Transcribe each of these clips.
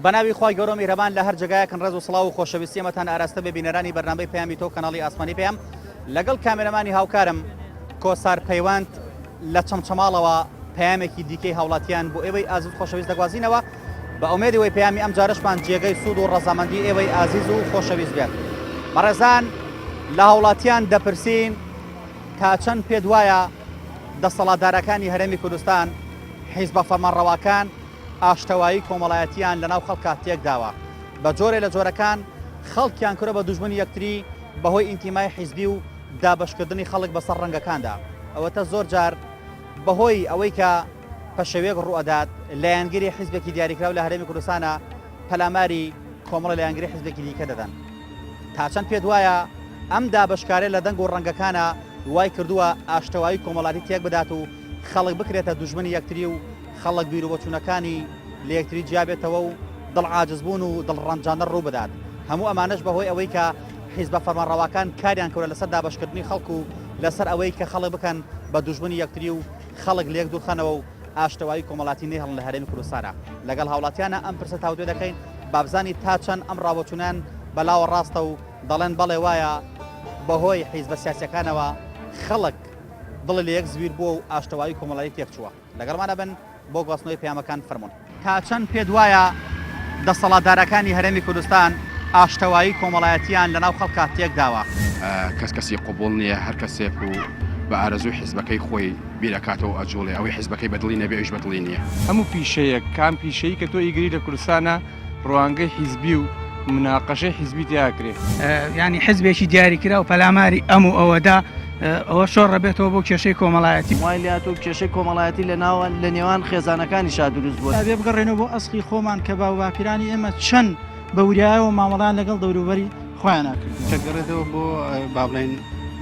بەناوی خی گەورە میهرەبان لە هەر جگایەکن ڕێز و سڵاو و خۆشەویستیمەتان ئاراستە بە بینەرانی بەرنامەی پەیامی تۆ کەناڵی ئاسمانی پێم لەگەڵ کامێرەمانی هاوکارم کۆسار پەیوەند لە چەمچەماڵەوە پەیامێکی دیکەی هاوڵاتیان بۆ ئێوەی ئازیز خۆشەویست دەگوازینەوە بە ئومێدیەوەی پەیامی ئەم جارشمان جێگەی سوود و ڕەزامەندی ئێوەی ئازیز و خۆشەویست بێت. بەڕێزان لە هاوڵاتیان دەپرسین تا چەند پێت وایە دەسەڵاتدارەکانی هەرێمی کوردستان حیزبە فەرمانڕەواکان ئاشتەوایی کۆمەڵایەتیان لەناو خەڵکا تێکداوە بە جۆرێ لە جۆرەکان خەڵکیان کورە بە دوژمنی یەکتری بەهۆی ئینتیمای حیزبی و دابەشکردنی خەڵک بەسەر ڕەنگەکاندا. ئەوەتە زۆر جار بەهۆی ئەوەی کە پەشەوێک ڕوئەدات لایەنگیری حیزبێکی دیاریکراو لە هەرێمی کوردستانە پەلاماری کۆمەڵە لایەنگیری حیزبێکی دیکە دەدەن. تا چەند پێت وایە ئەم دابەشکارێ لە دەنگ و ڕەنگەکانە وای کردووە ئاشتەوایی کۆمەڵاتی تێک بدات و خەڵک بکرێتە دوژمنی یەکتری و خەڵک بیر و بۆچوونەکانی لە یەکتری جیابێتەوە و دڵعاجزبوون و دڵڕەنجانە ڕوو بدات. هەموو ئەمانش بەهۆی ئەوەی کە حیزبە فەرمانڕەواکان کاریان کەوتە لەسەر دابەشکردنی خەڵک و لەسەر ئەوەی کە خەڵک بکەن بە دوژمنی یەکتری و خەڵک لە یەک دوورخەنەوە و ئاشتەوایی کۆمەڵاتی نەهێڵن لە هەرێمی کوردستانە. لەگەڵ هاوڵاتیانە ئەم پرسە تاودێ دەکەین بابزانی تا چەند ئەم ڕاوەچوونان بەلاوە ڕاستە و دەڵێن بەڵێ وایە بەهۆی حیزبە سیاسیەکانەوە خەڵک دڵی لە یەک زویر بووە و ئاشتەوایی کۆمەڵایەتی تێک چووە. لەگەڵمانە بن بۆ گواستنەوەی پەیامەکان فەرموون. تا چەند پێت وایە دەسەڵاتدارەکانی هەرێمی کوردستان ئاشتەوایی کۆمەڵایەتیان لەناو خەڵکا تێکداوە؟ کەسی قوبوڵ نییە، هەر کەسێک و بە ئارەزوی حیزبەکەی خۆی بیرەکاتەوە ئەجوڵێ ئەوەی حیزبەکەی بەدڵی نەبێ ئەویش بەدڵی نییە. هەموو پیشەیەک کام پیشەیی کە تۆ ئیگری لە کوردستانە ڕوانگەی حیزبی و مناقەشەی حیزبی تیاکرێ، ینی حزبێکی دیاریکرا و پەلاماری ئەم و ئەوەدا ئەوە شۆڕ ڕەبێتەوە بۆ کێشەی کۆمەڵایەتی. وای لات و کێشەی کۆمەڵایەتی لە نێوان خێزانەکانی شا دروست بووە. بێ بگەڕێنەوە بۆ ئەسقی خۆمان کە باو باپیرانی ئێمە چەند بەوریایەوە مامەڵان لەگەڵ دەوروبەری خۆیان ناکرد. چەگەڕێتەوە بۆ با بڵێن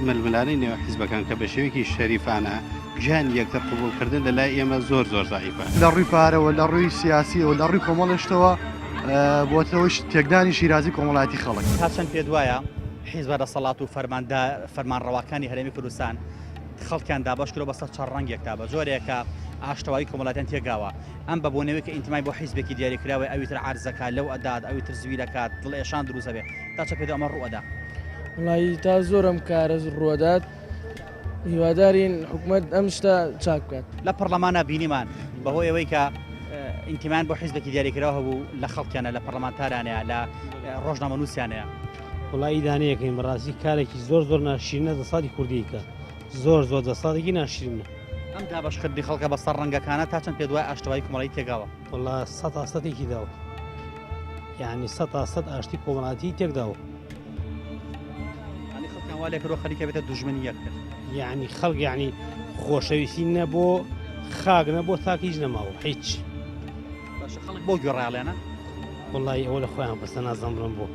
ململانی نێوە حیزبەکان کە بە شێوەیەکی شەریفانە گیان یەکتر قبولکردن لە لای ئێمە زۆر زایفە. لە ڕووی پارەوە لە ڕووی سیاسیەوە لە ڕووی کۆمەڵشتەوە بۆتەوەش تێکدانی شیرازی کۆمەڵایەتی خەڵک. تا چەند پێت وایە حیزبە دەسەڵات و فەرمانڕەواکانی هەرێمی کوردستان خەڵکیان دابەش کرۆ بەسەر چەند ڕەنگێکدا بە جۆرێکە ئاشتەوایی کۆمەڵاتیان تێگاوە ئەم بە بۆنەوەی کە ئینتیمای بۆ حیزبێکی دیاریکراوە ئەویتر عەرزەکە لەو ئەدات ئەویتر زویرەکات دڵ ئێشان دروستە بێ. تا چە پێدا ئەمە ڕوئەدا؟ وڵی تا زۆرم کارە ڕوەدات هیوادارین حکوومەت ئەم شتە چاک بکات. لە پەرلەمانە بینیمان بەهۆی ئەوەی کە ئینتیمان بۆ حیزبێکی دیاریکراوە هەبوو لە خەڵکیانە لە پەرلەمانتارانەیە لە ڕۆژنامەنووسیانەیە. وڵی دانەیەکەین بەڕاستی کارێکی زۆر ناشرینە دەسەڵاتی کوردیکە زۆر دەسەڵێکی ناشرینە. ئەم دابەشکردنی خەڵکە بەسەر ڕەنگەکانە تا چەند پێت وایە ئاشتەوایی کۆمەڵایەتی تێگاوە؟ وڵا 100%ێکی داوە، یعنی 100% ئاشتی کۆمەڵایەتی تێکداوە. ئەنی خەڵکیان وا لێ کردووە خەریکە بێتە دوژمنی یەکتر. یعنی خەڵک یعنی خۆشەویستی نەبۆ خاک نەبۆ تاکیش نەماوە هیچ. باشە خەڵک بۆ گوێڕایاڵێنە؟ وڵی ئەوە لە خۆیان پرسە نازەمڕم بۆ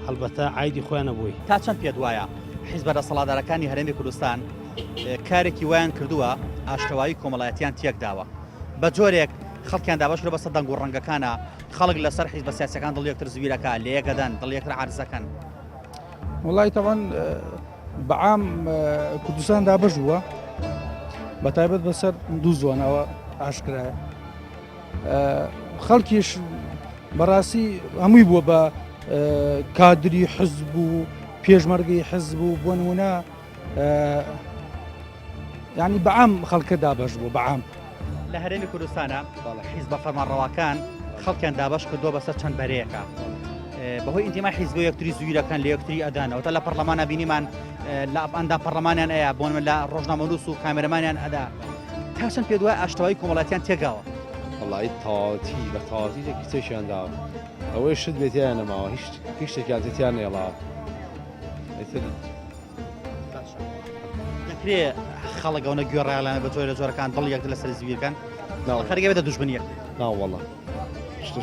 هەڵبەتە عیدی خۆیان نەبووی. تا چەند پێت وایە حیزبە دەسەڵاتدارەکانی هەرێمی کوردستان کارێکی وایان کردووە ئاشتەوایی کۆمەڵایەتیان تێکداوە بە جۆرێک خەڵکیان دابەش کرۆ بەسەر دەنگ و ڕەنگەکانە خەڵک لەسەر حیزبە سیاسیەکان دڵ یەکتر زویرەکە لە یەکەدەن دڵ یەکتر عەرزەکەن؟ وڵی تەوان بەعام کوردستان دابەش بووە بەتایبەت بەسەر دوو زۆنەوە ئاشکرایە. خەڵکیش بەڕاستی هەمووی بووە بە کادری حزب و پێشمەرگی حزب و بۆ نمونە ینی بەعام خەڵکە دابەش بوو بەعام. لە هەرێمی کوردستانە حیزبە فەرمانڕەواکان خەڵکیان دابەش کردووە بەسەر چەند بەرەیەکە بەهۆی ئینتیمای حیزبی و یەکتری زویرەکان لە یەکتری ئەدانەوە تا لە پەرلەمانە بینیمان لە ئەندا پەرلەمانیان ئەیە بۆ لە ڕۆژنامەنووس و کامێرەمانیان ئەدا. تا چەند پێت وایە ئاشتەوایی کۆمەڵایەتیان تێگاوە؟ وڵی تاواتی بە تاواتیێکی چێشیان داوە ئەوەی شت بێتیان نەماوە هیچ شتێکیان تێتیان نێڵاوە. دەکرێت خەڵکەونە گوێڕایاڵانە بە جۆرە جۆرەکان دڵ یەکتر لەسەر زویرەکان خەریکە بێتە دوژمنی یەکتر؟ ناوەڵە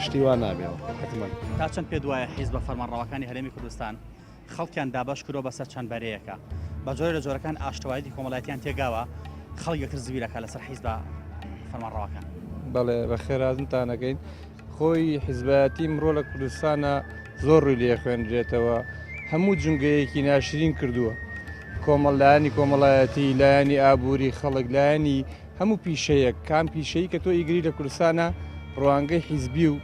شتی وان نابێەوە حتمەن. تا چەند پێت وایە حیزبە فەرمانڕەواکانی هەرێمی کوردستان خەڵکیان دابەش کرۆ بەسەر چەند بەرەیەکە بە جۆرە لە جۆرەکان ئاشتەوایی کۆمەڵایەتیان تێگاوە خەڵک یەکتر زویرەکە لەسەر حیزبە فەرمانڕەواکان؟ بەڵێ بە خێرازمتانەکەین خۆی حیزبەتی مرۆ لە کوردستانە زۆر ڕووی لێ خوێنرێتەوە هەموو جنگەیەکی ناشرین کردووە کۆمەڵایانی کۆمەڵایەتی لایەنی ئابووری خەڵک لایەنی هەموو پیشەیەک کام پیشەی کە تۆ ئیگری لە کوردستانە ڕوانگەی حیزبی و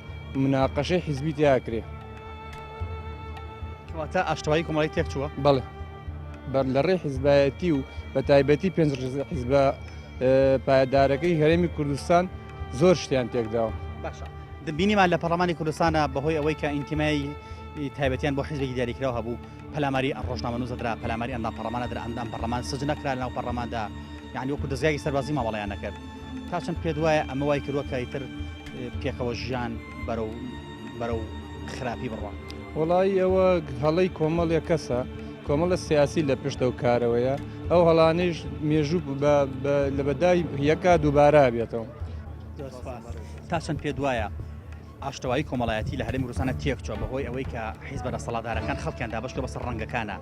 مناقەشەی حیزبی تیاکرێ کەواتە ئاشتەوایی کۆمەڵی تێک چووە بەڵێ بەر لە ڕێ حیزبایەتی و بە تایبەتی پێنج حیزبە پایدارەکەی هەرێمی کوردستان زۆر شتیان تێکداوە باشە بینیمان لە پەرلەمانی کوردستانە بەهۆی ئەوەی کە ئینتیمای تایبەتیان بۆ حیزبێکی دیاریکراوە هەبوو پەلاماری ئەم ڕۆژنامە نووسدرا پەلاماری ئەندام پەرلەمانەدرا ئەندام پەرلەمان سجن نەکرا لەناو پەرلەماندا یعنی وەکو دەستگای سەربازی ماوەڵیان نەکرد تا چەند پێ وایە ئەمە وای کردووە کە ئیتر پێکەوە ژیان بەرەو خراپی بڕوە وڵی ئەوە هەڵەی کۆمەڵێک کەسە کۆمەڵە سیاسی لە پشتە و کارەوەیە ئەو هەڵانەیش مێژوو لە بەدای یەکا دووبارە بێتەوە تا چەند پێ وایە ئاشتەوایی کۆمەڵایەتی لە هەرێمی کوردستانە تێک چوە بەهۆی ئەوەی کە حیزبە دەسەڵاتدارەکان خەڵکیان دابەشکە بەسەر ڕەنگەکانە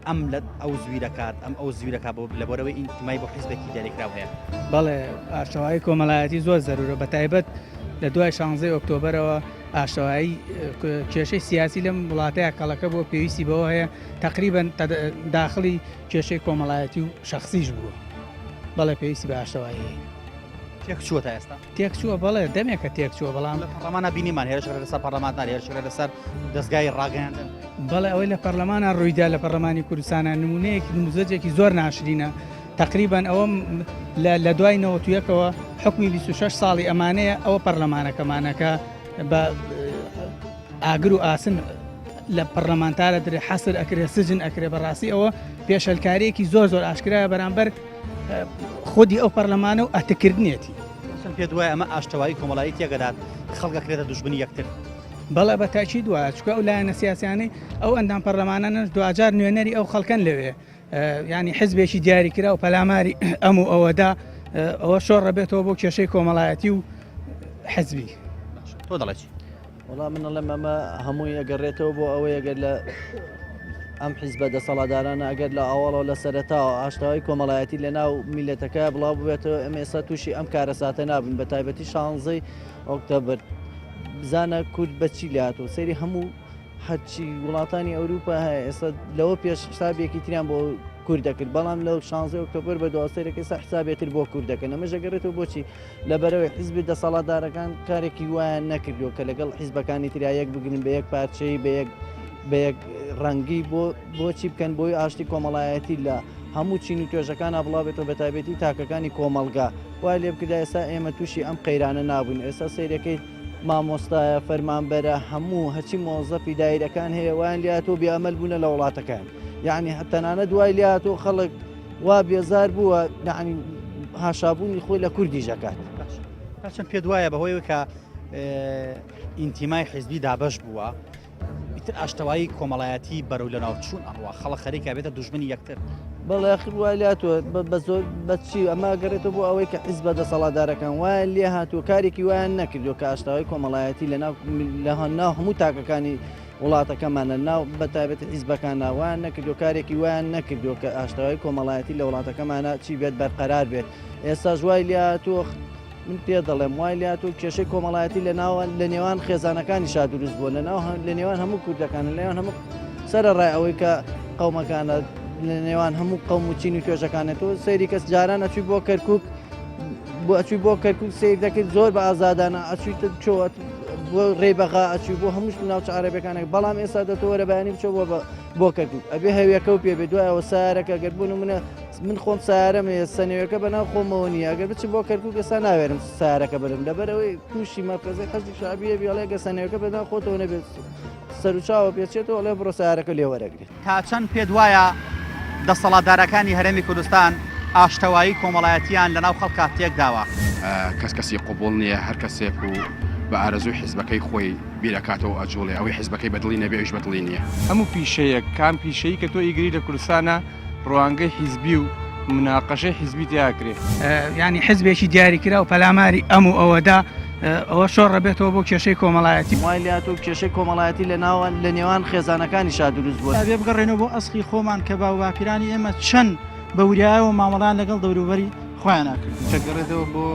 ئەم لە ئەو زویرەکات ئەم ئەو زویرەکە لە بۆرەوەی ئینتیمای بۆ حیزبێکی دیاریکراو هەیە بەڵێ ئاشتەوایی کۆمەڵایەتی زۆر زەرورە بە تایبەت لە دوای 16 ئۆکتۆبرەوە ئاشتەوایی کێشەی سیاسی لەم وڵاتەیە کەڵەکە بۆ پێویستی بەوە هەیە تقریبا داخلی کێشەی کۆمەڵایەتی و شخصیش بووە بەڵێ پێویستی بە ئاشتەوایی تێک چووە تا ئێستا تێک چووە بەڵێ دەمێکە تێک چووە بەڵام لە پەرلەمانە بینیمان هێرشێک لەسەر پەرلەماندا هێرشێک لەسەر دەستگای ڕاگەیاندن بەڵێ ئەوەی لە پەرلەمانە ڕوویدا لە پەرلەمانی کوردستانە نمونەیەکی نموزەجێکی زۆر ناشرینە تقریبا ئەوە لە دوای 91ەوە حکمی 26 ساڵی ئەمانەیە ئەوە پەرلەمانەکەمانەکە بە ئاگر و ئاسن لە پەرلەمانتارە درێ حەسر ئەکرێ سجن ئەکرێ بەڕاستی ئەوە پێشەلکاریەکی زۆر ئاشکرایە بەرامبەر خودی ئەو پەرلەمانە و ئەتەکردنیەتی چەند پێ دوای ئەمە ئاشتەوایی کۆمەڵایی تێگەدات خەڵکەکرێتە دوژبنی یەکتر بەڵێ بە تاکی دوایە چکە ئەو لایەنە سیاسیانەی ئەو ئەندام پەرلەمانانە دوجار نوێنەری ئەو خەڵکەن لەوێ ینی حزبێکی دیاریکرا و پەلاماری ئەم و ئەوەدا ئەوە شۆڕە بێتەوە بۆ کێشەی کۆمەڵایەتی و حزبی تۆ دەڵێت وەڵام من لەم ئەمە هەمووی ئەگەڕێتەوە بۆ ئەوەی ئەگەر لە ئەم حیزبە دەسەڵاتدارانە ئەگەر لە ئاوەڵەوە لە سەرەتاوە ئاشتەوایی کۆمەڵایەتی لە ناو میلەتەکە بڵاو ببێتەوە ئەمە ئێستا تووشی ئەم کارەساتە نابن بە تایبەتی 16 ئۆکتۆبر بزانە کورد بەچی لاتەوە سەیری هەموو هەرچی وڵاتانی ئەوروپا هەیە ئێستا لەوە پێش حسابێکی تریان بۆ کورد دەکرد بەڵام لەو 16 ئۆکتۆبر بە دواسەرێکی سا حسابێتتر بۆ کورد دەکەن ئەمە ژەگەڕێتەوە بۆچی لەبەرەوەی حیزبی دەسەڵاتدارەکان کارێکی وایان نەکردووە کە لەگەڵ حیزبەکانی تریایەک بگرن بە یەک پارچەی بە یەک ڕەنگی بۆچی بکەن بۆی ئاشتی کۆمەڵایەتی لە هەموو چین و توێژەکانە بڵاوێتەوە بە تایبەتی تاکەکانی کۆمەلگا وای لێ بکردا ئێستا ئێمە تووشی ئەم قەیرانە نابووین ئێستا سیرەکەی مامۆستایە فەرمانبەرە هەموو هەچی مۆزەفی دایرەکان هەیە وایان لاتۆ بێعمەل بوونە لە وڵاتەکان یعنی تەنانە دوای لاتۆ خەڵک وا بێزار بووە یعنی هاشابوونی خۆی لە کوردی ژەکات چەند پێ دوایە بەهۆی کە ئینتیمای حیزبی دابەش بووە ئیتر ئاشتەوایی کۆمەڵایەتی بەرەو لە ناوچوون ئەڕوا خەڵک خەریکە بێتە دوژمنی یەکتر بەڵێ وای لاتوە بە زۆر بەچی ئەمە گەڕێتەوە بۆ ئەوەی کە حیزبە دەسەڵاتدارەکان وایە لێ هاتووە کارێکی وایان نەکردو کە ئاشتەوایی کۆمەڵایەتی لە ناو هەموو تاکەکانی وڵاتەکەمانە ناو بە تایبەت حیزبەکان وایان نەکردو کارێکی وایان نەکردو کە ئاشتەوایی کۆمەڵایەتی لە وڵاتەکەمانە چی بێت بەرقەرار بێت ئێستا ژوای لێ هاتووە من پێ دەڵێم وای لاتوو کێشەی کۆمەڵایەتی لە نێوان خێزانەکانی شا دروست بووە لە نێوان هەموو کوردەکانە لە نێوان هەموو سەرە ڕای ئەوەی کە قەومەکانە لە نێوان هەموو قەوم و چین و توێژەکانێتەوە سەیری کەس جاران ئەچوی بۆ کەرکک ئەچوی بۆ کەرکک سیر دەکرد زۆر بە ئازادانە ئەچویتە چۆت بۆ ڕێبەغا ئەچوی بۆ هەمووش ناوچە عەرەبیەکانێک بەڵام ئێستا دەتەوەرە بەیانی بچۆ بۆ کەرکک ئەبێ هەویەکە و پێ بێ دوایەوە سارەکە گەربوون منە من خۆم سارەمێ سەنێوەکە بەناو خۆمەوە نیە ئەگەر بچم بۆ کەرکک ئێستا ناوێرم سارەکە برم لەبەرەوەی تووشی مەرکەزی حەزی شعبیە بیاڵێگە سەنێوەکە بەناو خۆتەوە نەبێت سەرچاوە پێچێتەوە لێ بڕۆ سارەکە لێوەرەگرێت تا چەند پێ وایە دەسەڵاتدارەکانی هەرێمی کوردستان ئاشتەوایی کۆمەڵایەتیان لەناو خەڵکا تێک داوە کەس کەسی قوبوڵ نییە هەر کەسێک و بە ئارەزوی حیزبەکەی خۆی بیرەکاتەوە ئەجوڵێ ئەوەی حیزبەکەی بەدڵی نەبێ ئەویش بەدڵی نییە هەموو پیشەیە کام پیشەیە کە تۆ ئیگری لە کوردستانە ڕوانگەی حیزبی و مناقەشەی حیزبی تیاکرێ ینی حزبێکی دیاریکرا و پەلاماری ئەم و ئەوەدا ئەوە شۆڕە بێتەوە بۆ کێشەی کۆمەڵایەتی وای لاتۆ کێشەی کۆمەڵایەتی لە نێوان خێزانەکانی شا دروست بووە بێ بگەڕێنەوە بۆ ئەسقی خۆمان کە باوواپیرانی ئێمە چەند بەوریایەوە مامەڵان لەگەڵ دەوروبەری خۆیان ناکرد تەگەڕێتەوە بۆ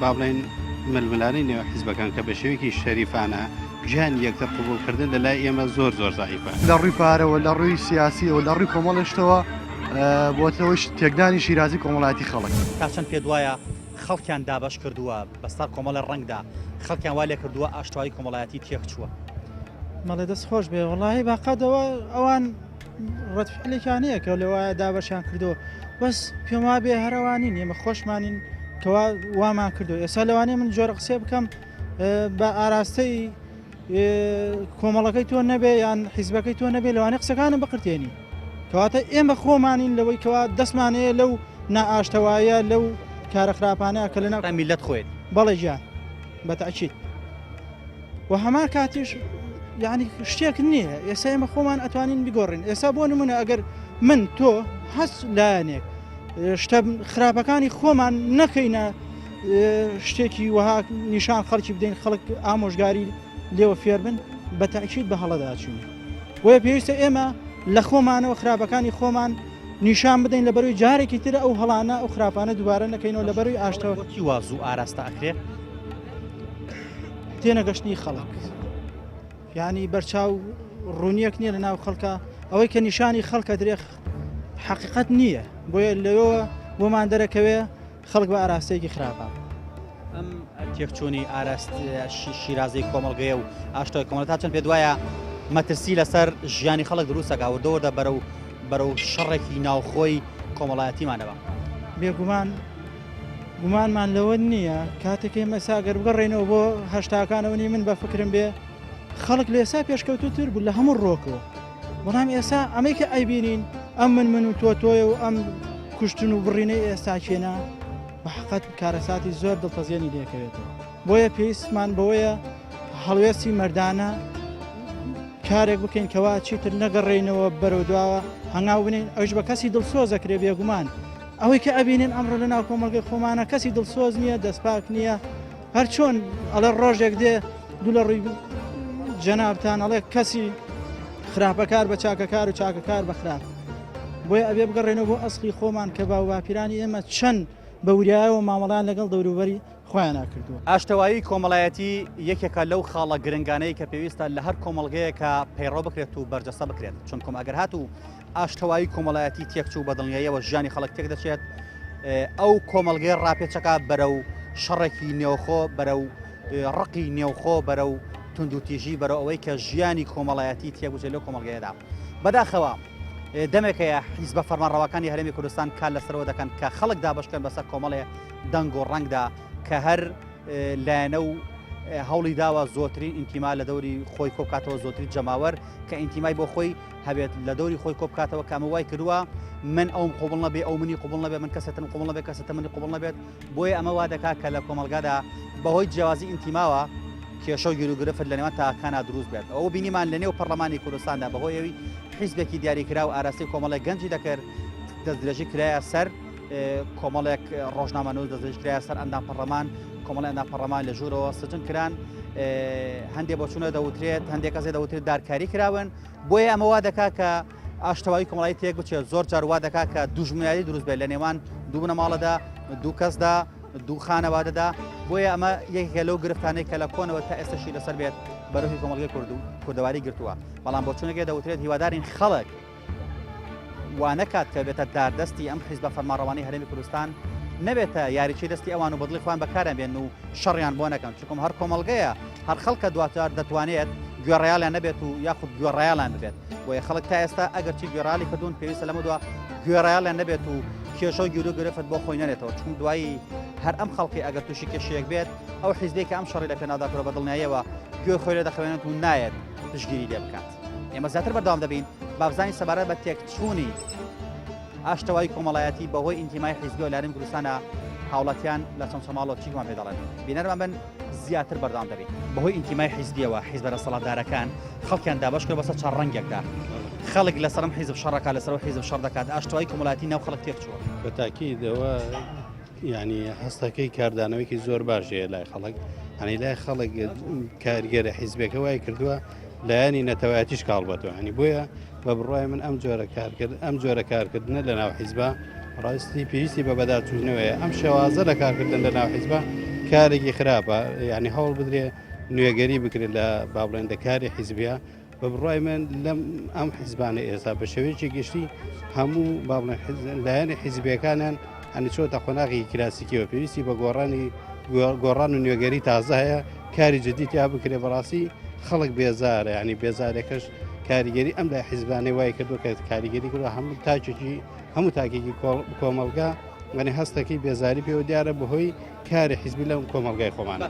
با بڵێن ململانی نێوە حیزبەکان کە بە شێوەیەکی شەریفانە گیان یەکتر قبولکردن لە لای ئێمە زۆر زایفە لە ڕووی پارەوە لە ڕووی سیاسیەوە لە ڕووی کۆمەڵشتەوە بۆتەوەش تێکدانی شیرازی کۆمەڵایەتی خەڵک تا چەند پێ دوایە خەڵکیان دابش کردووە بەستار کۆمەڵە ڕەنگدا خەڵکیان وا لێ کردووە ئاشتوایی کۆمەڵایەتی تێک چووە مەڵێ دەست خۆش بێ وڵی باقەدەوە ئەوان ڕەتفعلێکیانەیە کە لەوایە دابەشیان کردو بەس پێم وا بێ هەروانین ئێمە خۆشمانین کەوا وامان کردو ئێستا لەوانەیە من جۆرە قسێ بکەم بە ئاراستەی کۆمەڵەکەی تۆ نەبێ یان حیزبەکەی تۆ نەبێ لەوانەیە قسەکانم بقرتێنی کەواتە ئێمە خۆمانین لەوەی کەوا دەستمانەیە لەو نائاشتەوایە لەو کارە خراپانەیە کە لەناو میلەت خۆیت بەڵێ گیان بەتەئکید و هەمان کاتیش یعنی شتێک نییە ئێستا ئێمە خۆمان ئەتوانین بگۆڕین ئێستا بۆ نمونە ئەگەر من تۆ هەست لایەنێک شتە خراپەکانی خۆمان نەکەینە شتێکی وەها نیشان خەڵکی بدەین خەڵک ئامۆژگاری لێوە فێر بن بەتەئکید بە هەڵەداچین وە پێویستە ئێمە لە خۆمانەوە خراپەکانی خۆمان نیشان بدەین لە بەروی جارێکی ترە ئەو هەڵانە ئەو خراپانە دووبارە نەکەینەوە لە بەروی ئاشتەوە وازوو ئاراستە ئەکرێ تێنەگەشتنی خەڵک یعنی بەرچاو ڕوونیەک نییە لە ناو خەڵکە ئەوەی کە نیشانی خەڵکە درێخ حقیقت نییە بۆیە لەوە بۆمان دەرەکەوێ خەڵک بە ئاراستەیەکی خراپە ئەم تێکچوونی ئاراست شیرازەی کۆمەڵگەیە و ئاشتۆی کۆمەڵ تا چەند پێ دوایە مەترسی لەسەر ژیانی خەڵک دروستەکە وردەوەدە بەرەو شەڕێکی ناوخۆی کۆمەڵایەتیمانەوە بێگومان گومانمان لەوە نییە کاتێک ئێمە ساگەر بگەڕێنەوە بۆ هەشتاکانەوەنی من بە فکرم بێ خەڵک لە ئێستا پێشکەوتوتر بوو لە هەموو ڕۆکەوە بەڵام ئێستا ئەمەی کە ئەیبینین ئەم من و تۆیە و ئەم کوشتن و بڕینەی ئێستا چێنا بە حقەت کارەساتی زۆر دڵتەزیێنی لێکەوێتەوە بۆیە پێویستمان بەوەیە هەڵوێستی مەردانە کارێک بکەین کەوا چیتر نەگەڕێنەوە بەرەو دواوە هەنگاو بنین ئەوش بە کەسی دڵسۆزەکرێ بێگومان ئەوەی کە ئەبینین ئەمڕۆ لە ناو کۆمەڵگەی خۆمانە کەسی دڵسۆز نییە دەستپاک نییە هەر چۆن ئەڵێ ڕۆژێک دێ دوو لە ڕووی جەنابتان ئەڵێ کەسی خراپەکار بە چاکەکار و چاکەکار بە خراپ بۆیە ئەبێ بگەڕێنەوە بۆ ئەسڵی خۆمان کە باو باپیرانی ئێمە چەند بە وریایەوە مامەڵان لەگەڵ دەوروبەری خۆیان ناکردووە ئاشتەوایی کۆمەڵایەتی یەکێکە لەو خاڵە گرنگانەی کە پێویستە لە هەر کۆمەڵگەیە کە پەیڕۆ بکرێت و بەرجەسە بکرێت چونکم ئەگەر هاتوو ئاشتەوایی کۆمەڵایەتی تێکچوو بە دڵنیاییەوە ژیانی خەڵک تێک دەچێت ئەو کۆمەڵگەی ڕاپێچەکە بەرەو شەڕێکی نێوخۆ بەرەو ڕقی نێوخۆ بەرەو توندوتیژی بەرەو ئەوەی کە ژیانی کۆمەڵایەتی تێکبووچێت لەو کۆمەڵگەیەدا بەداخەوە دەمێکەیە حیزبە فەرمانڕەوەکانی هەرێمی کوردستان کار لەسەرەوە دەکەن کە خەڵک دابشکەن بەسەر کۆمەڵێ دەنگ و ڕەنگدا کە هەر لایەنە و هەوڵی داوە زۆترین ئینتیما لە دەوری خۆی کۆبکاتەوە زۆتری جەماوەر کە ئینتیمای بۆ خۆی هەبێت لە دەوری خۆی کۆبکاتەوە کامە وای کردووە من ئەوم قوبڵ نەبێ ئەو منی قوبڵ نەبێ من کەسەتن قوبڵ نەبێ کەسەتە منی قوبڵ نەبێت بۆیە ئەمە وا دەکات کە لە کۆمەلگادا بەهۆی جیاوازی ئینتیماوە کێشە و گیرروگرفت لە نێوان تاکانە دروست بێت ئەوە بینیمان لە نێو پەرلەمانی کوردستاندا بەهۆی ئەوی حیزبێکی دیاریکرا و ئاراستی کۆمەڵی گەنجی دەکرد دەستدرێژی کرایە سەر کۆمەڵێک ڕۆژنامەنووس دەستدرێژی کرایە سەر ئەندام پەرلەمان کۆمەڵی ئەندام پەرلەمان لە ژوورەوە سجن کران هەندێک بۆچوونە دەوترێت هەندێک کەسێ دەوترێت دارکاری کراون بۆیە ئەمە وا دەکات کە ئاشتەوایی کۆمەڵی تێک بچێت زۆر جار وا دەکات کە دوژمنایی دروست بێت لە نێوان دوو بنەماڵەدا دوو کەسدا دوو خانەوادەدا بۆیە ئەمە یەکێکە لەو گرفتانەی کە لە کۆنەوە تا ئێستاشی لەسەر بێت بەرەوی کۆمەڵگەی کوردەواری گرتووە بەڵام بۆچوونەکە دەوترێت هیوادارین خەڵک وانەکات کە بێتە داردەستی ئەم حیزبە فەرمانڕەوانی هەرێمی کوردستان نەبێتە یاریچی دەستی ئەوان و بەدڵی خۆیان بەکاران بێن و شەڕیان بۆ نەکەن چونکەم هەر کۆمەڵگەیە هەر خەڵکە دواتر دەتوانێت گوێڕیالیان نەبێت و یاخود گوێڕیالیان ببێت بۆیە خەڵک تا ئێستا ئەگەر چی گوێڕالی کردوون پێویستە لەمە دووە گوێڕیالیان نەبێت و کێشە و گیرروگرفت بۆ خۆی نەنێتەوە چون دوایی هەر ئەم خەڵکی ئەگەر تووشی کێشەیەک بێت ئەو حیزبێک کە ئەم شەڕی لە پێناوداکەوە بەدڵنیاییەوە گوێ خۆی لێ دەخەوێنێت و نایەت پشتگیری لێ بکات ئێمە زیاتر بەردەوام دەبین بابزانی سەبارەت بە تێکچوونی ئاشتەوایی کۆمەڵایەتی بەهۆی ئینتیمای حیزبی و لاریم کوردستانە هاوڵاتیان لە چەمچەماڵەوە چیمان پێ دەڵێن بینەرمان بن زیاتر بەردەوام دەبین بەهۆی ئینتیمای حیزبیەوە حیزبە دەسەڵاتدارەکان خەڵکیان دابش کرد بەسەر چەند ڕەنگێکدا خەڵک لەسەرم حیزب شەڕەکە لەسەر حیزب شەڕ دەکات ئاشتەوایی کۆمەڵایەتی ناو خەڵک تێکچووە بەتاکیدەوە ینی هەستەکەی کاردانەوەیکی زۆر باشەیە لای خەڵک هەنی لای خەڵک کارگەرە حیزبەکە وای کردووە لایەنی نەتەوایەتیش کاڵبەتەوە هەنی بۆیە بە بڕای من ئەم جۆرە کارکردنە لە ناو حیزبە ڕاستی پێویستی بە بەداچوونەوەیە ئەم شێوازە لە کارکردن لە ناو حیزبە کارێکی خراپە یعنی هەوڵ بدرێ نوێگەری بکرێت لە بابڵێندەکاری حیزبیە بە بڕای من لەم ئەم حیزبانە ئێستا بە شێوەیەکی گشتی هەموو لایەنی حیزبیەکانیان ئەنی چۆتە قۆناغی کلاسیکیەوە پێویستی بە گۆڕان و نوێگەری تازە هەیە کاری جدی تیا بکرێ بەڕاستی خەڵک بێزارە ینی بێزارێکەش کاریگەری ئەم لای حیزبانەی وای کردو کە کاریگەری کردو هەموو تاکێکی کۆمەلگا گەنی هەستەکەی بێزاری پێوە دیارە بەهۆی کاری حیزبی لەم کۆمەلگای خۆمانە.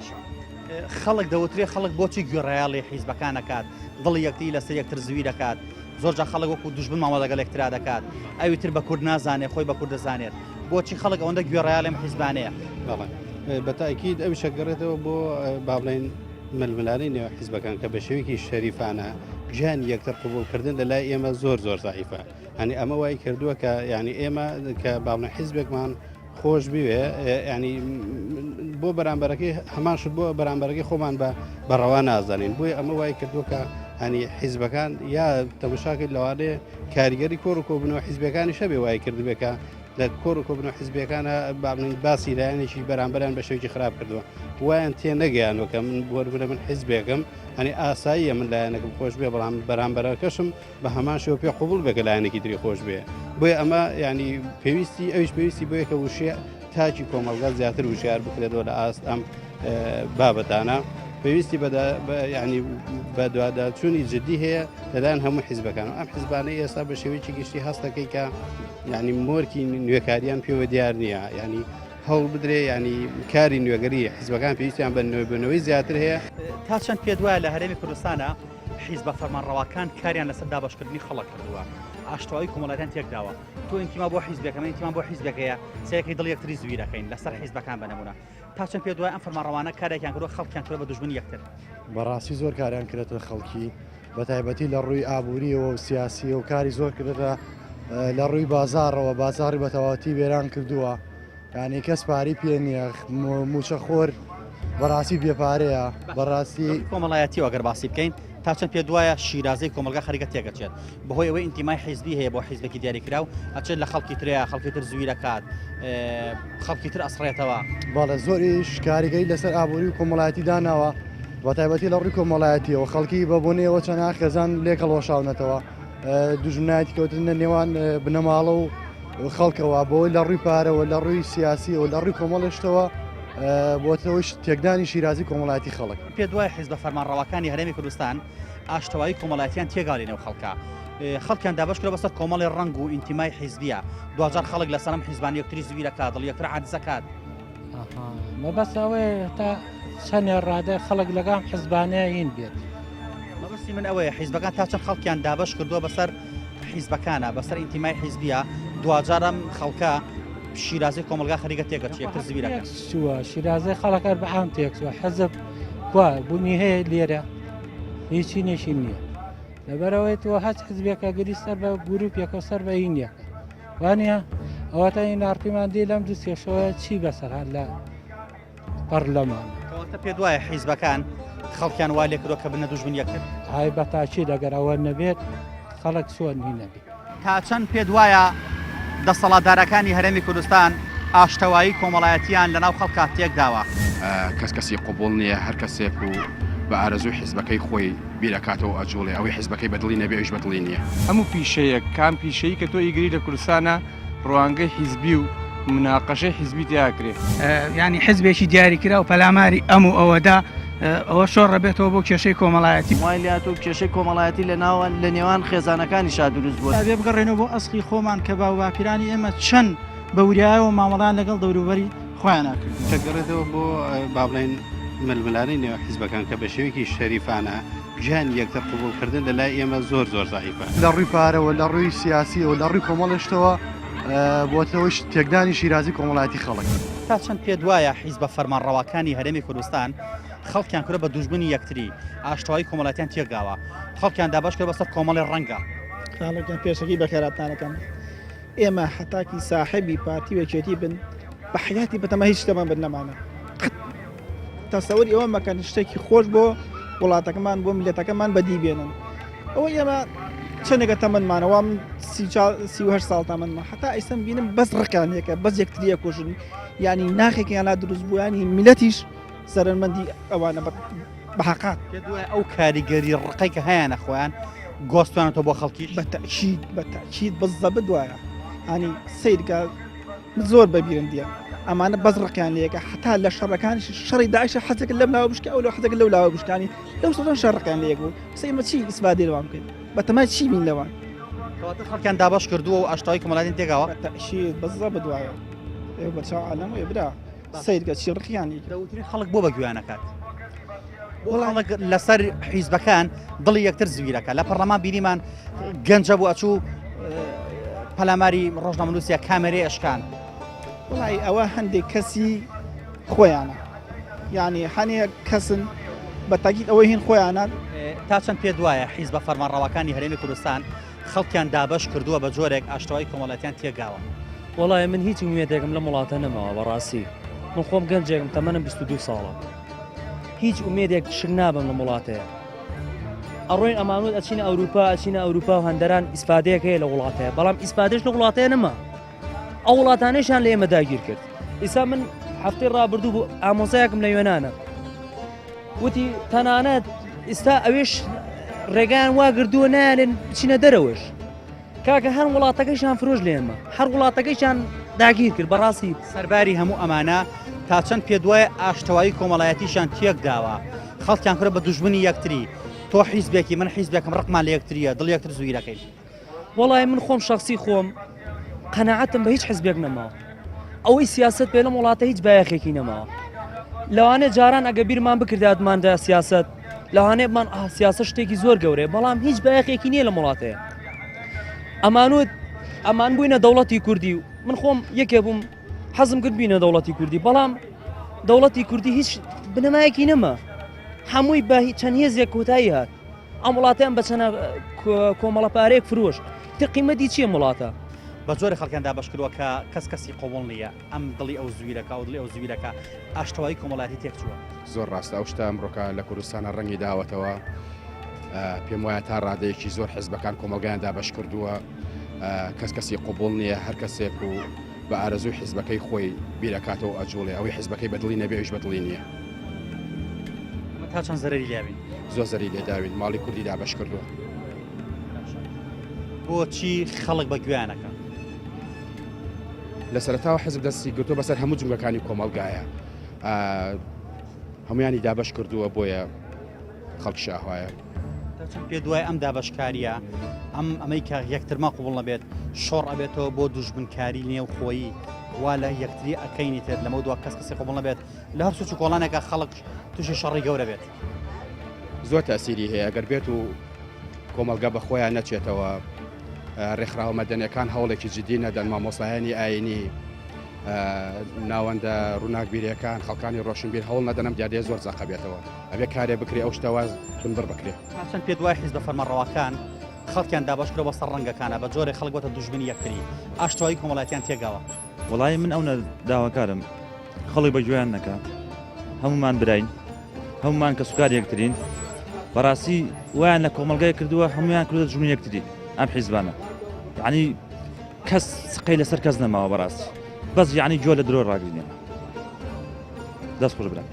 خەڵک دەوترێ خەڵک بۆچی گوێڕایاڵی حیزبەکان دەکات دڵی یەکتی لەسەر یەکتر زوی دەکات زۆرجا خەڵک وەکو دوژمن ماوە لەگەڵ یەکترا دەکات ئەویتر بە کورد نازانێت خۆی بە کورد دەزانێت بۆچی خەڵک ئەوەندە گوێڕایاڵێم حیزبانەیە بەتاکیید ئەو شەگەڕێتەوە بۆ با بڵێن ململانی نێوە حیزبەکان کە بە شێوەیەکی شەریفانە ژیانی یەکتر قبولکردن لە لای ئێمە زۆر زایفە هەنی ئەمە وای کردووە کە ینی ئێمە کە باڵە حیزبێکمان خۆش بوێ ینی بۆ بەرامبەرەکەی هەمان شت بۆ بەرامبەرەکەی خۆمان بەڕەوا نازانین بۆی ئەمە وای کردووە کە هەنی حیزبەکان یا تەمەشاکرد لەوانەیە کاریگەری کۆڕ و کۆبنەوە حیزبەکانی شەبێ وای کردبێکە لە کۆڕ و کۆبنەوە حیزبەکانە باسی لایەنێکی بەرامبەران بە شێوکی خراپ کردووە وایان تێ نەگەیانەوە کە من بۆرە من حیزبێکم هەنی ئاساییە من لایەنەکەم خۆش بێ بەڵام بەرامبەرەکەشم بە هەمان شێوە پێ قبول بێکە لایەنێکی تری خۆش بێ بۆیە ئەمە ینی پێویستی ئەویش پێویستی بۆیە کە وشە تاکی کۆمەلگا زیاتر وشار بکرێتەوە لە ئاست ئەم بابەتانە پێویستی ینی بە دوواداچوونی جدی هەیە لەلایەن هەموو حیزبەکان ئەم حیزبانەی ئێستا بە شێوەیەکی گشتی هەستەکەی کە ینی مۆرکی نوێکاریان پێوە دیار نییە ینی هەوڵ بدرێ ینی کاری نوێگەری حیزبەکان پێویستیان بە نوێبوونەوەی زیاتر هەیە تا چەند پێ دوایە لە هەرێمی کوردستانە حیزبە فەرمانڕەواکان کاریان لەسەر دابەشکردنی خەڵک کردووە ئاشتەوایی کۆمەڵایەتیان تێکداوە تۆ ئینتیما بۆ حیزبەکەمە ئینتیما بۆ حیزبەکەیە سەیەکەی دڵ یەکتری زوی دەکەین لەسەر حیزبەکان بنەمونە تا چەند پێ دوای ئەم فەرمانڕەوانە کارێکیان کردووە خەڵکیان کردووە بە دوژمنی یەکتر بەڕاستی زۆر کاریان کرێتە خەڵکی بە تایبەتی لە ڕووی ئابووریەوە و سیاسیە و کاری زۆر کردێتە لە ڕووی بازارەوە بازاری بەتەواتی وێران کردووە ینی کەس پاری پێ نییە موچە خۆر بەڕاستی بێپارەیە بەڕاستی کۆمەڵایەتی ئەگەر باسی بکەین تا چەند پێ دوایە شیرازەی کۆمەلگا خەریکە تێگەچێت بەهۆی ئەوەی ئینتیمای حیزبی هەیە بۆ حیزبێکی دیاریکرا و ئەچێت لە خەڵکی ترەیە خەڵکی تر زووی دەکات خەڵکی تر ئەسڕێتەوە باڵە زۆریش کاریگەری لەسەر ئابووری و کۆمەڵایەتی داناوە بە تایبەتی لە ڕووی کۆمەڵایەتیەوە خەڵکی بە بۆنەوە چەند خێزان لێکەڵۆشاونەتەوە دوژمنایەتی کەوتنە نێوان بنەماڵە و خەڵکەوە بۆی لە ڕووی پارەوە لە ڕووی سیاسی و لە ڕووی کۆمەڵشتەوە بۆتەوەش تێکدانی شیرازی کۆمەڵایەتی خەڵک پێ دوای حیزبە فەرمانڕەوەکانی هەرێمی کوردستان ئاشتەوایی کۆمەڵایەتیان تێگاڵینەوە خەڵکە خەڵکیان دابش کرد بەسەر کۆمەڵی ڕنگ و ئینتیمای حیزبیە دوجار خەڵک لەسەرم حیزبانی یەکتری زوی دەکات دڵ یەکتر عادزەکات مەبەست ئەوەیە تا چەندێ ڕادە خەڵک لەگەڵ حیزبانەیە هین بێت مەبەستی من ئەوەیە حیزبەکان تا چەند خەڵکیان دابش کردووە بەسەر حیزبەکانە بەسەر ئینتیمای حیزبیە دوجارم خەڵکە شیرازی کۆمەلگا خەریکە تێگەچێت یەکتر زوی دەکات شیرازەی خەڵک بە عام تێکچووە حەزب وا بوونی هەیە لێرە هیچی نێشین نییە لەبەرەوەی تۆ هەچ حزبێکە گری سەر بە گروپێکە سەر بە هینیەکە وانە ئەوەتە این نارتیمان دی لەم دو سێشەوە چی بەسەران لە پەرلەمان کەواتە پێ دوایە حیزبەکان خەڵکیان وا لێ کردووە کە بنە دوژمن یەکتر ئای بەتاچی دەگەر ئەوە نەبێت خەڵک سۆن هی نەبێت تا چەند پێ دوایە دەسەڵاتدارەکانی هەرێمی کوردستان ئاشتەوایی کۆمەڵایەتیان لەناو خەڵکات تێکداوە کەسی قوبڵ نییە هەر کەسێک و بە ئارەزوی حیزبەکەی خۆی بیرەکاتەوە ئەجوڵێ ئەوەی حیزبەکەی بەدڵی نەبێ ئەوش بەدڵی نییە هەموو پیشەیە کام پیشەی کە تۆ ئیگری لە کوردستانە ڕوانگەی حیزبی و مناقەشەی حیزبی تیاکرێت ینی حزبێکی دیاریکرا و پەلاماری ئەم و ئەوەدا ئەوە شۆڕ ڕەبێتەوە بۆ کێشەی کۆمەڵایەتی وای لات و کێشەی کۆمەڵایەتی لە نێوان خێزانەکانی شا دروست بووە بێ بگەڕێنەوە بۆ ئەسقی خۆمان کە باوباپیرانی ئێمە چەند بەوریایەوە مامەڵان لەگەڵ دەوروبەری خۆیان ناکرد چەگەڕێتەوە بۆ با بڵێن ململانی نێوە حیزبەکان کە بە شێوەیەکی شەریفانە ژیانی یەکتر قبولکردن لە لای ئێمە زۆر زایفە لە ڕووی پارەوە لە ڕووی سیاسیەوە لە ڕووی کۆمەڵشتەوە بۆتەوەش تێکدانی شیرازی کۆمەڵایەتی خەڵک تا چەند پێ دوایە حیزبە فەرمانڕەواکانی هەرێمی کوردستان خەڵکیان کردە بە دوژمنی یەکتری ئاشتەوایی کۆمەڵایەتیان تێکداوە خەڵکیان دابش کرد بەسەر کۆمەڵی ڕەنگە خاڵێکیان پێشەکی بەخێراتانەکەم ئێمە حتاکی ساحبی پارتی وەکێتی بن بە حیاتی بەتەمە هیچ شتەمان بن نەمانە تەسەوری ئەوە مەکەن شتێکی خۆش بۆ وڵاتەکەمان بۆ ملێتەکەمان بەدی بێنن ئەوە ئێمە چەندێکە تەمەنمانەوە 38 ساڵ تەمەنمە حتا ئەیسم بینم بەس ڕقانێکە بەس یەکتریە کوژن ینی ناخێکیان لا دروست بووانی میلەتیش سەرمەندی ئەوانە بەحقات ئەو کاریگەری ڕقەی کە هەیەە خۆیان گۆستوانێتەوە بۆ خەڵکی بەتەکید بەتەکید بەزە بدوایە ینی سیرکە زۆر بەبیرم دیە ئەمانە بەس ڕقیان لەیەکە حتا لە شەڕەکانی شەڕی داعش حەزێک لەم لاوە بشکە ئەو لەو حەزێک لەو لاوە بشکانی لەو سەدان شەڕەکان لەیەک بوو سەیمە چی ئیسفادێ لەوان بکەین بەتەمای چی بین لەوان کەواتە خەڵکیان دابەش کردووە و ئاشتەوەی کۆمەڵایەتی تێگاوە تەشی بەزە بەدوایە بەچاو عالەم وێ برا سیرگە چی ڕقیانی دەوترین خەڵک بۆ بەگویانەکات خەڵک لەسەر حیزبەکان دڵی یەکتر زویرەکە لە پەرلەمان بینیمان گەنجە بوو ئەچوو پەلاماری ڕۆژنامەنووسیە کامێرەی ئەشکان وڵی ئەوە هەندێک کەسی خۆیانە یعنی هەنێک کەسن بە تاکید ئەوەی هین خۆیانە تا چەند پێ دوایە حیزبە فەرمانڕەوەکانی هەرێمی کوردستان خەڵکیان دابەش کردووە بە جۆرێک ئاشتەوەی کۆمەڵەتیان تێگاوە وڵای من هیچ وێتێکم لە وڵاتە نەماوە بەڕاستی من خۆم گەنجێکم تەمەنم 22 ساڵە هیچ ئومێدێک شک نابم لە وڵاتەیە ئەڕۆین ئەمانوت ئەچینە ئەوروپا و هەندەران ئیسفادەیەک هەیە لە وڵاتەیە بەڵام ئیسفادەش لە وڵاتەیە نەما ئەو وڵاتانەیشان لە ئێمە داگیر کرد ئیسا من هەفتەی ڕابردوو بوو ئامۆزایەکم لە یۆنانە وتی تەنانەت ئێستا ئەوێش ڕێگان واگردووە نایەن بچینە دەرەوەش کاکە هەر وڵاتەکەیشان فرۆش لە ئێمە هەر وڵاتەکەیشان داگیر کرد بەڕاستی سەرباری هەموو ئەمانە تا چەند پێ دوای ئاشتەوایی کۆمەڵایەتیشان تێک داوە خەڵکیان کرد بە دوژمنی یەکتری تۆ حیزبێکی من حیزبێکم ڕقمان لە یەکتریە دڵ یەکتر زویرەکەی وڵای من خۆم شخصی خۆم قەنەعەتم بە هیچ حیزبێک نەماوە ئەوەی سیاست پێ لەم وڵاتە هیچ بایەخێکی نەماوە لەوانێ جاران ئەگە بیرمان بکرداتماندا سیاست لەوانێ بمان سیاست شتێکی زۆر گەورەیە بەڵام هیچ بایەخێکی نییە لە وڵاتەیە ئەمان بووینە دەوڵەتی کوردی و من خۆم یەکێ بووم حەزم کرد بینە دەوڵەتی کوردی بەڵام دەوڵەتی کوردی هیچ بنەمایەکی نەما هەمووی بە چەند هێزێک کۆتایی هات ئەم وڵاتیان بە چەنە کۆمەڵە پارەیەک فرۆش تر قیمەتی چییە وڵاتە بە جۆری خەڵکیان دابەش کردووە کە کەسی قۆڵ نییە ئەم دڵی ئەو زویرەکە و دڵی ئەو زویرەکە ئاشتەوایی کۆمەڵاتی تێک چووە زۆر ڕاستە ئەو شتە ئەمڕۆکە لە کوردستانە ڕەنگی داوەتەوە پێم وایە تا ڕادەیەکی زۆر حیزبەکان کۆمەلگایان دابەش کردووە کەسی قوبوڵ نییە هەر کەسێک و بە ئارەزوی حیزبەکەی خۆی بیرەکاتەوە ئەجوڵێ ئەوەی حیزبەکەی بەدڵی نەبێ ئەوش بەدڵی نییە تا چەند زەرری لێبین زۆر زەری لێداوین ماڵی کوردی دابەش کردووە بۆچی خەڵک بە گویانەکە لە سەرەتاوە حزب دەستی گرتووە بەسەر هەموو جنگەکانی کۆمەلگایە هەمویانی دابەش کردووە بۆیە خەڵکی شاهوایە پێ دوای ئەم دابشکاریە ئەمەی کە یەکترما قوبڵ نەبێت شۆڕ ئەبێتەوە بۆ دوژمنکاری نێو خۆیی وا لە یەکتری ئەەکەینی تێت لەمە دو کەسی قوبڵ نەبێت لە هەر سوچ کۆڵانێکە خەڵک تووشی شەڕی گەورە بێت زۆر تاسیری هەیە ئەگەر بێت و کۆمەلگا بە خۆیان نەچێتەوە ڕێکخراوە مەدەنیەکان هەوڵێکی جدی نەدەن مامۆسایانی ئاینی ناوەندە ڕووناکبیریەکان خەڵکانی ڕۆشنبیر هەوڵ نەدەنم دیادێ زۆر زاقە بێتەوە ئەبێ کارێ بکرێ ئەو شتەواز بنبڕ بکرێت چەند پێ دوای حیزبە فەرمانڕەوەکان خەڵکیان دابەشکرەوە بەسەر ڕەنگەکانە بە جۆرێ خەڵک بۆتە دوژمنی یەکتری ئاشتەوایی کۆمەڵایەتیان تێگاوە وڵای من ئەو داواکارم خەڵک بە گوێیان نەکا هەمومان براین هەمومان کە سوکار یەکترین بەڕاستی ویان لە کۆمەلگای کردووە هەمویان کردووە دوژمنی یەکتری ئەم حیزبانە یعنی کەس سقەی لەسەر کەس نەماوە بەڕاستی بەس یعنی جۆ لە درۆ ڕاگرینێ دەست خۆش برا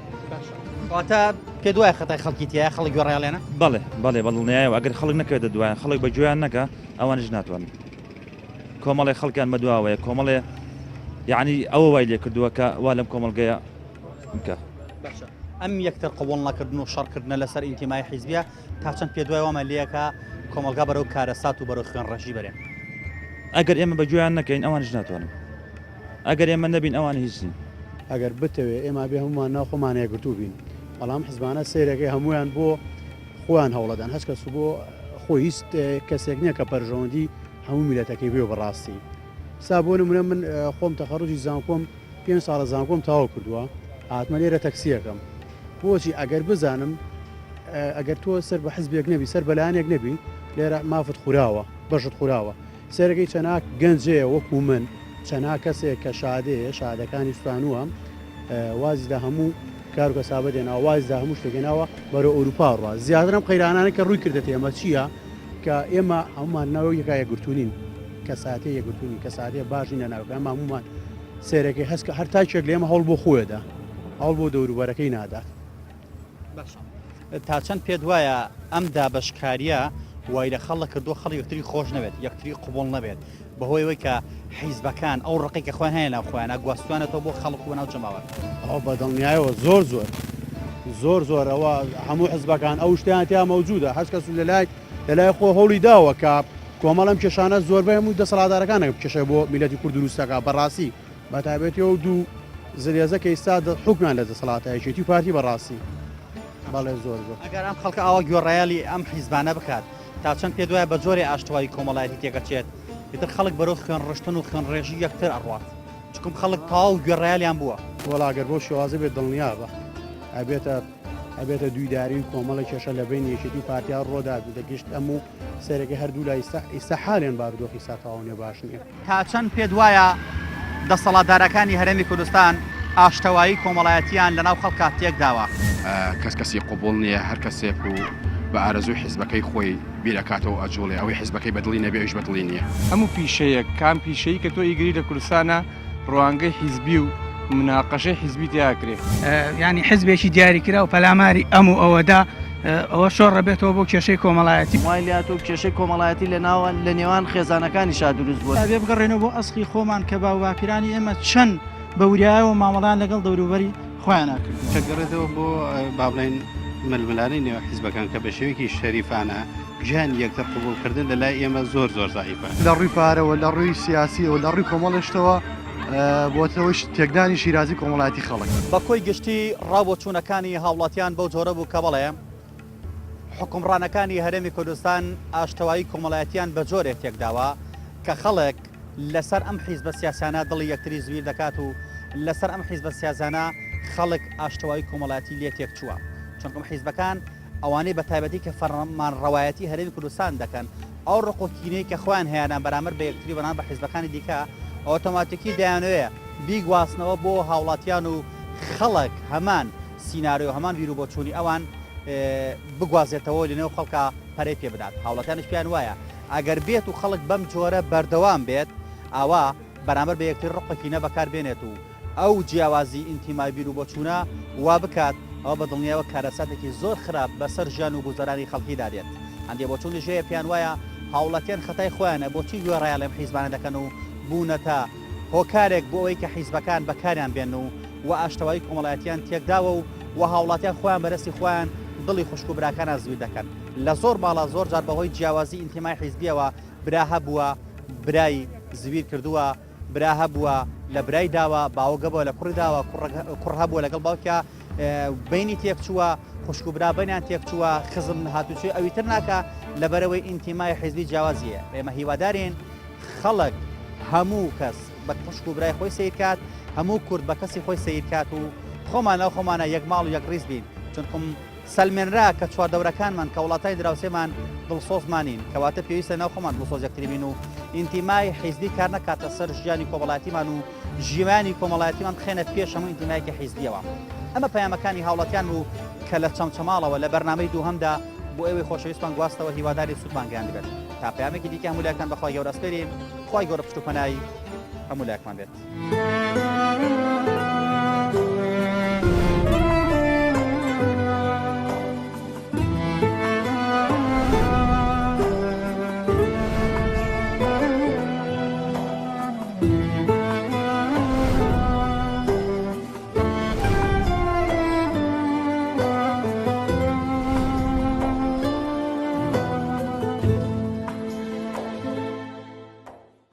واتە پێ دوای خەتای خەڵکی تایە خەڵک گوێڕایڵێنە بەڵێ بەڵنیایەوە ئەگەر خەڵک نەکەوێتە دوایان خەڵک بە گوێیان نەکە ئەوانش ناتوانن کۆمەڵی خەڵکیان بەدواوەیە کۆمەڵێ یعنی ئەوە وای لێ کردووە کە وا لەم کۆمەلگەیە بکە ئەم یەکتر قوبڵ نەکردن و شەڕکردنە لەسەر ئینتیمای حیزبیە تا چەند پێ دوای وامە لەکە کۆمەلگا بەرەو کارەسات و بەرەو خوێن ڕەشی بەرێن ئەگەر ئێمە بە گوێیان نەکەین ئەوانش ناتوانن ئەگەر ئێمە نەبین ئەوان هیچ نین ئەگەر بتەوێ ئێمە بێ هەمومان ناو خۆمانەیە گرتوو بین بەڵام حزبانە سیرەکەی هەمویان بۆ خۆیان هەوڵەدان هەچ کەس بۆ خۆی هیچ کەسێک نییە کە پەرژەوەندی هەموو میلەتەکەی بێ بەڕاستی سا بۆ نمونە من خۆم تەخەڕوجی زانکۆم 5 ساڵە زانکۆم تاوا کردووە هاتمە لێرە تەکسیەکەم بۆچی ئەگەر بزانم ئەگەر تۆ سەر بە حزبێک نەبی سەر بەلایەنێک نەبی لێرە مافت خوراوە بەشت خوراوە سەرەکەی چەناک گەنجەیە وەکو من چەنا کەسێک کە شادەیە شادەکانی سوستانووە وازیدا هەموو کار و کەسابە دێناوە وازیدا هەموو شتێکێناوە بەرەو ئەوروپا ڕوا زیاتر ئەم قەیرانانە کە ڕووی کردێت ئێمە چییە کە ئێمە هەمومان ناوە یەکە یەکگرتوونین کە ساتێ یەکگرتوونی کە ساتێ باشی نەناوکە ئەمە هەمومان سێرەکەی هەستکە هەر تاچێک لێمە هەڵ بۆ خۆیدا هەڵ بۆ دەوروبەرەکەی نادات تا چەند پێ دوایە ئەم دابشکاریە وای لە خەڵک کردووە خەڵ یەکتری خۆش نەبێت یەکتری قوبڵ نەبێت بەهۆی ئەوەی کە حیزبەکان ئەو ڕقی کە خۆیان هەیە ناو خۆیانە گواستوانێتەوە بۆ خەڵک و ناو جەماوەت ئەو بەدڵنیایەوە زۆر زۆر ئەوە هەموو حزبەکان ئەو شتیان تیا مەوجودە هەچ کەس لەلای خۆ هەوڵی داوە کە کۆمەڵم کێشانە زۆربەی هەمووی دەسەڵاتدارەکانە کێشە بۆ میلەتی کورد دروستەکە بەڕاستی بەتایبەتەوە دوو زلێزە کە ئێستا حکومان لە دەسەڵاتایەتی و پارتی بەڕاستی بەڵێ زۆر ئەگەر ئەم خەڵکە ئەوە گوێڕایالی ئەم حیزبانە بکات تا چەند پێ دوایە بە جۆری ئاشتوایی کۆمەڵایەتی تێگەچێت ئیتر خەڵک بەرەو خوێن ڕشتن و خوێن ڕێژی یەکتر ئەڕوات چکم خەڵک تاو گوێڕایالیان بووە وەڵاگەر بۆ شێوازە بێت دڵنیا بە ئەبێتە دویداری و کۆمەڵە کێشە لە بین یەکێتی و پارتیا ڕۆدا دەگەشت ئەموو سەرەکە هەردوو لای ئێستا حالێن بارودۆخی ساتاوانێ باش نییە تا چەند پێ دوایە دەسەڵاتدارەکانی هەرێمی کوردستان ئاشتەوایی کۆمەڵایەتیان لەناو خەڵکا تێک داوە کەسی قوبڵ نییە هەر کەسێک و بە ئارەزوی حیزبەکەی خۆی بیرەکاتەوە ئەجوڵێ ئەوەی حیزبەکەی بەدڵی نەبێش بەدڵی نییە هەموو پیشەیە کام پیشەی کە تۆ ئیگری لە کوردستانە ڕوانگەی حیزبی و مناقەشەی حیزبی تیاکرێ ینی حزبێکی دیاریکرا و پەلاماری ئەموو ئەوەدا ئەوە شۆڕ ڕەبێتەوە بۆ کێشەی کۆمەڵایەتی وای لات و کێشەی کۆمەڵایەتی لە نێوان خێزانەکانی شا دروست بووە بێ بگەڕێنەوە بۆ ئەسقی خۆمان کە باوواپیرانی ئێمە چەند بەوریایەوە مامەڵان لەگەڵ دەوروبەری خۆیان ناکرد کەگەڕێتەوە بۆ بابڵین ململانی نێوە حیزبەکان کە بە شێوەیەکی شەریفانە گیان یەکتر قبولکردن لە لای ئێمە زۆر زایفە لە ڕووی پارەوە لە ڕووی سیاسیەوە لە ڕووی کۆمەڵشتەوە بۆتەوەش تێکدانی شیرازی کۆمەڵایەتی خەڵک بە کۆی گشتی ڕابۆچوونەکانی هاوڵاتیان بەو جۆرە بوو کە بەڵێ حکومڕانەکانی هەرێمی کوردستان ئاشتەوایی کۆمەڵایەتیان بە جۆرێک تێکداوە کە خەڵک لەسەر ئەم حیزبە سیاسانە دڵی یەکتری زویر دەکات و لەسەر ئەم حیزبە سیاسانە خەڵک ئاشتەوایی کۆمەڵایەتی لێ تێک چووە چونکەم حیزبەکان ئەوانەی بە تایبەتی کە فەرمان ڕەوایەتی هەرێمی کوردستان دەکەن ئەو ڕقۆکینەی کە خۆیان هەیەیان بەرامبەر بە یەکتری بەنان بە حیزبەکانی دیکە ئۆتۆماتیکی دەیانوەیە بیگواستنەوە بۆ هاوڵاتیان و خەڵک هەمان سینناریۆ هەمان بیر و بۆچوونی ئەوان بگوازێتەوە لەنێو خەڵکە پەرەی پێ بدات هاوڵاتیانش پێیان وایە ئەگەر بێت و خەڵک بەم جۆرە بەردەوام بێت ئاوا بەرامبەر بە یەکتر ڕقۆکینە بەکار بێنێت و ئەو جیاوازی ئینتیمای بیر و بۆچوونە وا بکات ئەو بە دڵنیاوە کارەساتێکی زۆر خراپ بەسەر ژیان و گوزەرانی خەڵکی دادێت هەندێک بۆچوونی ژەیە پێیان وایە هاوڵاتیان خەتای خۆیانە بۆچی گوێڕایە لەم حیزبانە دەکەن و بوونەتە هۆکارێک بۆ ئەوەی کە حیزبەکان بەکاریان بێن و ئاشتەوایی کۆمەڵایەتیان تێکداوە و هاوڵاتیان خۆیان بەرەستی خۆیان دڵی خوشک و براکانە زوی دەکەن لە زۆر باڵا زۆر جار بەهۆی جیاوازی ئینتیمای حیزبیەوە برا هەبووە برای زویر کردووە برا هەبووە لە برای داوە باوەگە بۆ لە کوڕی داوە کوڕ هەبووە لەگەڵ باوکە بینی تێک چووە خوشک و برا بەنیان تێک چووە خزم هاتوچێ ئەوی تر ناکە لەبەرەوەی ئینتیمای حیزبی جیاوازیە ئێمە هیوادارین خەڵک هەموو کەس بە خوشک و برای خۆی سیر کات هەموو کورد بە کەسی خۆی سیر کات و خۆمانە خۆمانە یەک ماڵ و یەک ڕیز بین چونکم سەلمێنرا کە چواردەورەکانمان کە وڵاتای دراوسێمان دڵسۆزمانین کەواتە پێویستە ناو خۆمان دڵسۆز یەکتری بین و ئینتیمای حیزبی کار نەکاتە سەر ژیانی کۆمەڵایەتیمان و ژیوانی کۆمەڵایەتیمان بخێنە پێش هەموو ئینتیمایەکی حیزبیەوە ئەمە پەیامەکانی هاوڵاتیان و کە لە چەمچەماڵەوە لە بەرنامەی دووهەمدا بۆ ئێوەی خۆشەویستمان گواستەوە هیواداری سوودمان گەیان بێت تا پەیامێکی دیکە هەموو لایەکان بەخوای گەورە سپێرین خوای گەورە پشت و پەنای هەموو لایەکمان بێت.